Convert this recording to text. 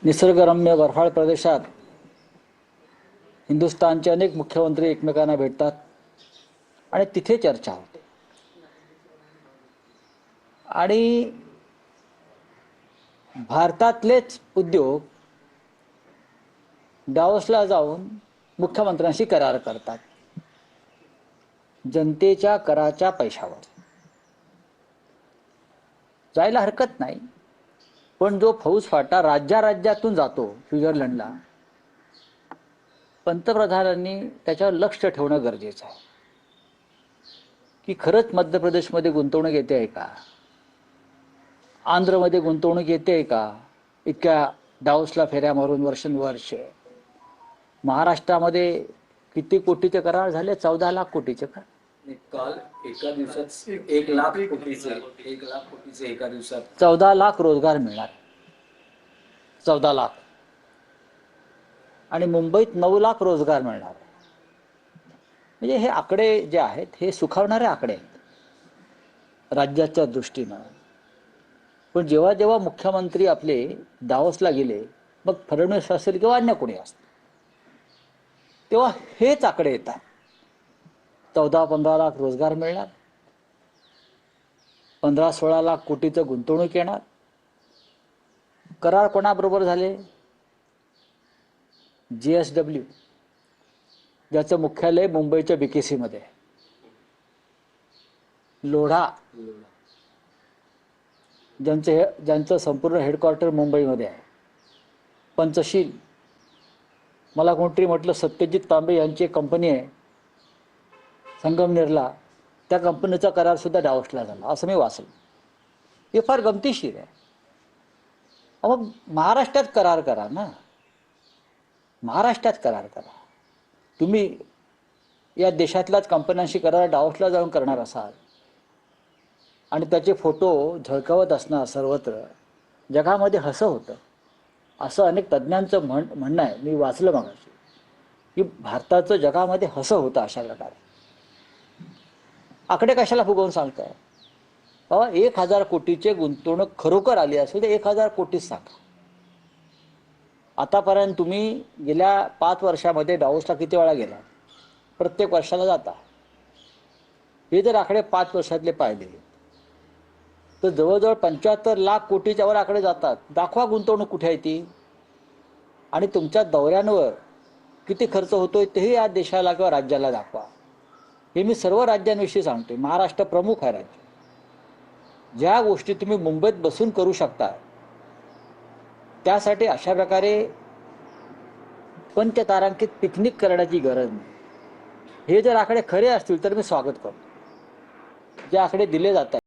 निसर्गरम्य बर्फाळ प्रदेशात हिंदुस्थानचे अनेक मुख्यमंत्री एकमेकांना भेटतात आणि तिथे चर्चा होते। आणि भारतातलेच उद्योग डावोसला जाऊन मुख्यमंत्र्यांशी करार करतात जनतेच्या कराच्या पैशावर। जायला हरकत नाही, पण जो फौजफाटा राज्यातून जातो स्वित्झर्लंडला, पंतप्रधानांनी त्याच्यावर लक्ष ठेवणं गरजेचं आहे की खरंच मध्य प्रदेशमध्ये गुंतवणूक येते आहे का, आंध्रमध्ये गुंतवणूक येते आहे का, इतक्या डावोसला फेऱ्या मारून वर्षानुवर्ष। महाराष्ट्रामध्ये किती कोटीचे करार झाले? 14 लाख कोटीचे का? काल एका दिवसात 1 लाख कोटीचे एका दिवसात 14 लाख रोजगार मिळणार, 14 लाख। आणि मुंबईत 9 लाख रोजगार मिळणार। म्हणजे हे आकडे जे आहेत हे सुखावणारे आकडे आहेत राज्याच्या दृष्टीनं। पण जेव्हा जेव्हा मुख्यमंत्री आपले दावोसला गेले, मग फडणवीस असेल किंवा अन्य कोणी असेल, तेव्हा हेच आकडे येतात। 14-15 लाख रोजगार मिळणार, 15-16 लाख कोटीचं गुंतवणूक येणार। करार कोणाबरोबर झाले? GSW, ज्याचं मुख्यालय मुंबईच्या BKC मध्ये, लोढा ज्यांचं संपूर्ण हेडक्वार्टर मुंबईमध्ये आहे, पंचशील, मला कोणतरी म्हटलं सत्यजित तांबे यांची एक कंपनी आहे संगमनेरला, त्या कंपनीचा करार सुद्धा डावोसला झाला असं मी वाचलं। हे फार गमतीशीर आहे। मग महाराष्ट्रात करार करा ना, महाराष्ट्रात करार करा। तुम्ही या देशातल्याच कंपन्यांशी करार डावोसला जाऊन करणार असाल आणि त्याचे फोटो झळकावत असणार सर्वत्र, जगामध्ये हसं होतं असं अनेक तज्ज्ञांचं म्हणणं आहे। मी वाचलं मगाशी की भारताचं जगामध्ये हसं होतं अशा प्रकारे। आकडे कशाला फुगवून सांगताय बाबा? 1000 कोटीचे गुंतवणूक खरोखर आली असेल तर 1000 कोटीच सांगा। आतापर्यंत तुम्ही गेल्या 5 वर्षामध्ये डावोसला किती वेळा गेला? प्रत्येक वर्षाला जाता। हे जर आकडे 5 वर्षातले पाहिले तर जवळजवळ 75 लाख कोटीच्या वर आकडे जातात। दाखवा गुंतवणूक कुठे आहे ती, आणि तुमच्या दौऱ्यांवर किती खर्च होतोय तेही या देशाला किंवा राज्याला दाखवा। हे मी सर्व राज्यांविषयी सांगतोय, महाराष्ट्र प्रमुख आहे राज्य। ज्या गोष्टी तुम्ही मुंबईत बसून करू शकता त्यासाठी अशा प्रकारे पंचतारांकित पिकनिक करण्याची गरज नाही। हे जर आकडे खरे असतील तर मी स्वागत करतो। जे आकडे दिले जात आहेत